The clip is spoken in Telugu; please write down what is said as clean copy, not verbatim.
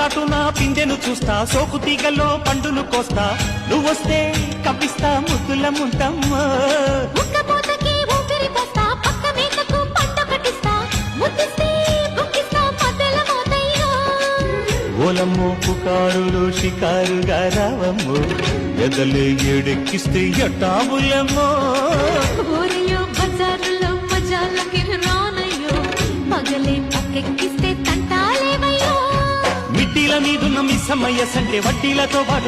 చాటున పిందెను చూస్తా, సోకు తీగలో పండును కోస్తా, నువ్వొస్తే కప్పిస్తా ముద్దుల ముంతమ్మో. ఉక్కపోతకి ఊపిరి పోస్తా, పక్క మేకకు పంట కట్టిస్తా, ముద్దిస్తే బుక్కిస్తా మధ్యల మోతయ్యో. ఓలమ్మో పుకారులు షికారుగా రావమ్మో, ఎదలే ఏడెక్కిస్తే ఎట్టావులమ్మో. ఊరయ్యో బజారులో మజాలకి రానయ్యో, పగలే పక్కెక్కిస్తే తంటాలేవయ్యో. మిట్టిల మీదున్న మిస్సమ్మయ్య సంటే వడ్డీలతో పాటు